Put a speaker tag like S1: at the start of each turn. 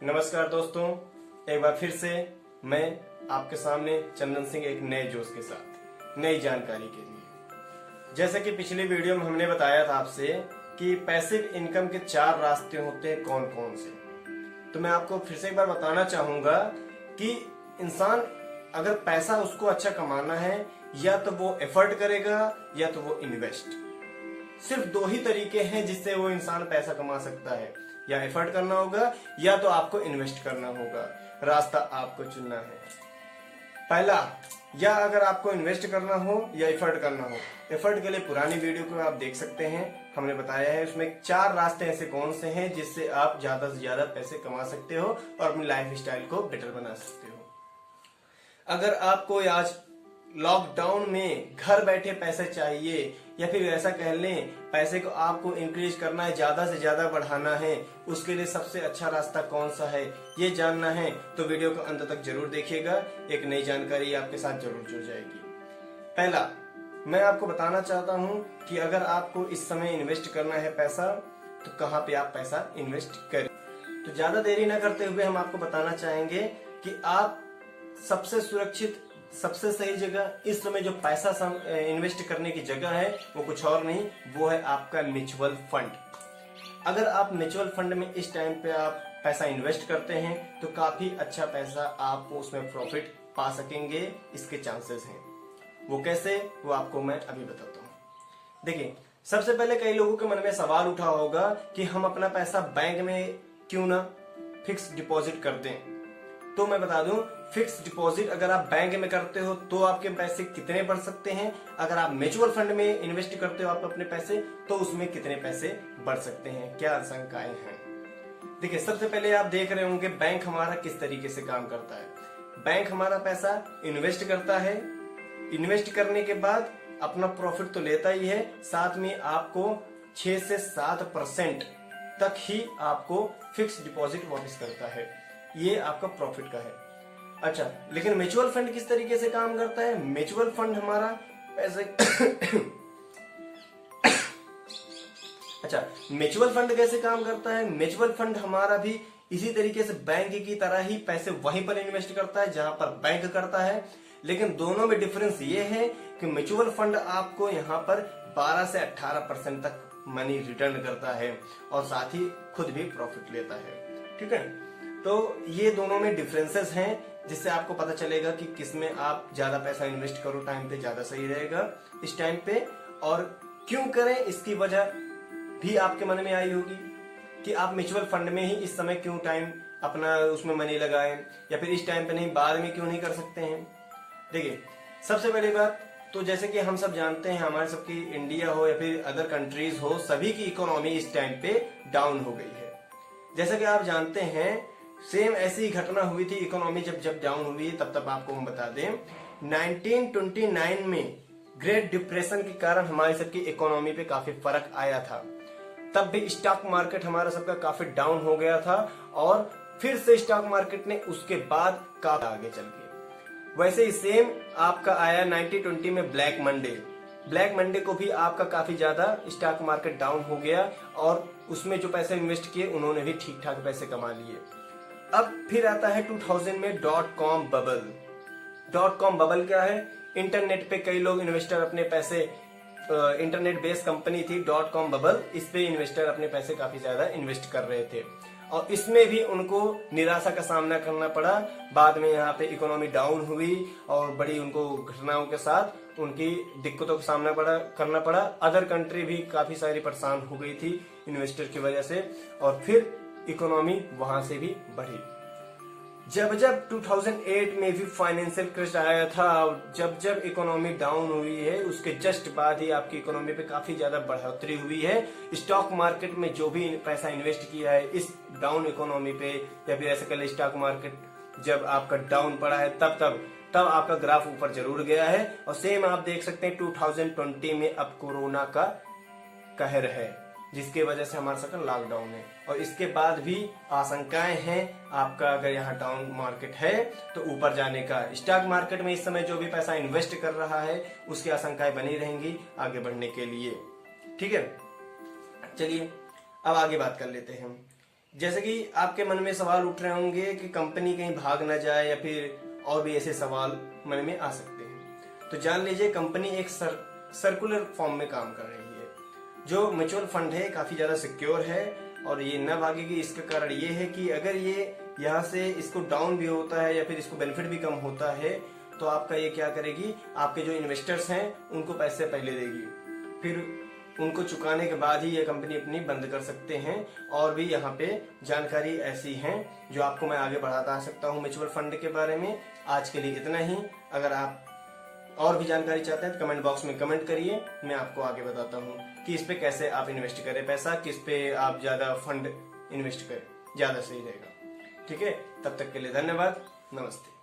S1: नमस्कार दोस्तों, एक बार फिर से मैं आपके सामने चंदन सिंह एक नए जोश के साथ नई जानकारी के लिए। जैसे कि पिछली वीडियो में हमने बताया था आपसे कि पैसिव इनकम के 4 रास्ते होते हैं कौन कौन से। तो मैं आपको फिर से एक बार बताना चाहूंगा कि इंसान अगर पैसा उसको अच्छा कमाना है, या तो वो एफर्ट करेगा या तो वो इन्वेस्ट। सिर्फ 2 ही तरीके हैं जिससे वो इंसान पैसा कमा सकता है, या एफर्ट करना होगा या तो आपको इन्वेस्ट करना होगा। रास्ता आपको चुनना है। पहला, या अगर आपको इन्वेस्ट करना हो या एफर्ट करना हो। एफर्ट के लिए पुरानी वीडियो को आप देख सकते हैं, हमने बताया है उसमें 4 रास्ते ऐसे कौन से हैं जिससे आप ज्यादा से ज्यादा पैसे कमा सकते हो और अपनी लाइफ स्टाइल को बेटर बना सकते हो। अगर आपको आज लॉकडाउन में घर बैठे पैसे चाहिए, या फिर ऐसा कह लें पैसे को आपको इंक्रीज करना है, ज्यादा से ज्यादा बढ़ाना है, उसके लिए सबसे अच्छा रास्ता कौन सा है ये जानना है तो वीडियो को अंत तक जरूर देखिएगा। एक नई जानकारी आपके साथ जरूर जुड़ जाएगी। पहला, मैं आपको बताना चाहता हूं कि अगर आपको इस समय इन्वेस्ट करना है पैसा, तो कहां पे आप पैसा इन्वेस्ट करें। तो ज्यादा देरी ना करते हुए हम आपको बताना चाहेंगे कि आप सबसे सुरक्षित, सबसे सही जगह इस समय जो पैसा इन्वेस्ट करने की जगह है वो कुछ और नहीं, वो है आपका म्यूचुअल फंड। अगर आप म्यूचुअल फंड में इस टाइम पे आप पैसा इन्वेस्ट करते हैं तो काफी अच्छा पैसा आप उसमें प्रॉफिट पा सकेंगे, इसके चांसेस हैं। वो कैसे, वो आपको मैं अभी बताता हूँ। देखिए, सबसे पहले कई लोगों के मन में सवाल उठा होगा कि हम अपना पैसा बैंक में क्यों ना फिक्स डिपॉजिट कर दें। तो मैं बता दूं, फिक्स डिपॉजिट अगर आप बैंक में करते हो तो आपके पैसे कितने बढ़ सकते हैं, अगर आप म्यूचुअल फंड में इन्वेस्ट करते हो आप अपने पैसे, तो उसमें कितने पैसे बढ़ सकते हैं, क्या आशंकाएं हैं। देखिए, सबसे पहले आप देख रहे होंगे बैंक हमारा किस तरीके से काम करता है। बैंक हमारा पैसा इन्वेस्ट करता है, इन्वेस्ट करने के बाद अपना प्रॉफिट तो लेता ही है, साथ में आपको 6 से 7% तक ही आपको फिक्स डिपॉजिट वापस करता है। ये आपका प्रॉफिट का है। अच्छा, लेकिन म्यूचुअल फंड किस तरीके से काम करता है। म्यूचुअल फंड हमारा पैसे अच्छा, म्यूचुअल फंड कैसे काम करता है। म्यूचुअल फंड हमारा भी इसी तरीके से बैंक की तरह ही पैसे वहीं पर इन्वेस्ट करता है जहां पर बैंक करता है, लेकिन दोनों में डिफरेंस ये है कि म्यूचुअल फंड आपको यहाँ पर 12 से 18% तक मनी रिटर्न करता है और साथ ही खुद भी प्रॉफिट लेता है। ठीक है, तो ये दोनों में डिफरेंसेस हैं, जिससे आपको पता चलेगा कि किसमें आप ज्यादा पैसा इन्वेस्ट करो टाइम पे ज्यादा सही रहेगा इस टाइम पे, और क्यों करें इसकी वजह भी आपके मन में आई होगी कि आप म्यूचुअल फंड में ही इस समय क्यों टाइम अपना उसमें मनी लगाएं, या फिर इस टाइम पे नहीं बाद में क्यों नहीं कर सकते हैं। देखिए, सबसे पहली बात तो जैसे कि हम सब जानते हैं, हमारे सबकी इंडिया हो या फिर अदर कंट्रीज हो, सभी की इकोनॉमी इस टाइम पे डाउन हो गई है। जैसा कि आप जानते हैं, सेम ऐसी घटना हुई थी इकोनॉमी जब डाउन हुई है, तब आपको हम बता दें 1929 में ग्रेट डिप्रेशन के कारण हमारी सबकी इकोनॉमी पे काफी फर्क आया था। तब भी स्टॉक मार्केट हमारा सबका काफी डाउन हो गया था, और फिर से स्टॉक मार्केट ने उसके बाद काफी आगे चल गए। वैसे ही सेम आपका आया 1920 में ब्लैक मंडे। ब्लैक मंडे को भी आपका काफी ज्यादा स्टॉक मार्केट डाउन हो गया, और उसमें जो पैसे इन्वेस्ट किए उन्होंने भी ठीक ठाक पैसे कमा लिए। अब फिर आता है 2000 में .com बबल। .com बबल क्या है। इंटरनेट पे कई लोग इन्वेस्टर अपने पैसे, इंटरनेट बेस्ड कंपनी थी .com बबल, इस पे इन्वेस्टर अपने पैसे काफी ज्यादा इन्वेस्ट कर रहे थे, और इसमें भी उनको निराशा का सामना करना पड़ा। बाद में यहाँ पे इकोनॉमी डाउन हुई और बड़ी उनको घटनाओं के साथ उनकी दिक्कतों का सामना करना पड़ा। अदर कंट्री भी काफी सारी परेशान हो गई थी इन्वेस्टर की वजह से, और फिर इकोनॉमी वहां से भी बढ़ी। जब 2008 में भी फाइनेंशियल क्रैश आया था, जब इकोनॉमी डाउन हुई है, उसके जस्ट बाद ही आपकी इकोनॉमी पे काफी ज्यादा बढ़ोतरी हुई है। स्टॉक मार्केट में जो भी पैसा इन्वेस्ट किया है इस डाउन इकोनॉमी पे, या फिर ऐसे कह स्टॉक मार्केट जब आपका डाउन पड़ा है तब आपका ग्राफ ऊपर जरूर गया है। और सेम आप देख सकते हैं 2020 में अब कोरोना का कहर है, जिसके वजह से हमारा सबका लॉकडाउन है, और इसके बाद भी आशंकाएं हैं आपका अगर यहाँ डाउन मार्केट है तो ऊपर जाने का। स्टॉक मार्केट में इस समय जो भी पैसा इन्वेस्ट कर रहा है उसकी आशंकाएं बनी रहेंगी आगे बढ़ने के लिए। ठीक है, चलिए अब आगे बात कर लेते हैं। जैसे कि आपके मन में सवाल उठ रहे होंगे कि कंपनी कहीं भाग ना जाए या फिर और भी ऐसे सवाल मन में आ सकते हैं, तो जान लीजिए कंपनी एक सर्कुलर फॉर्म में काम कर रही है। जो म्यूचुअल फंड है काफी ज्यादा सिक्योर है और ये न भागेगी। इसका कारण ये है कि अगर ये यहाँ से इसको डाउन भी होता है या फिर इसको बेनिफिट भी कम होता है तो आपका ये क्या करेगी, आपके जो इन्वेस्टर्स हैं उनको पैसे पहले देगी, फिर उनको चुकाने के बाद ही ये कंपनी अपनी बंद कर सकते हैं। और भी यहाँ पे जानकारी ऐसी है जो आपको मैं आगे बढ़ाता आ सकता हूँ म्यूचुअल फंड के बारे में। आज के लिए इतना ही। अगर आप और भी जानकारी चाहते हैं तो कमेंट बॉक्स में कमेंट करिए, मैं आपको आगे बताता हूँ कि इस पे कैसे आप इन्वेस्ट करें पैसा, किस पे आप ज्यादा फंड इन्वेस्ट करें, ज्यादा सही रहेगा। ठीक है, तब तक के लिए धन्यवाद, नमस्ते।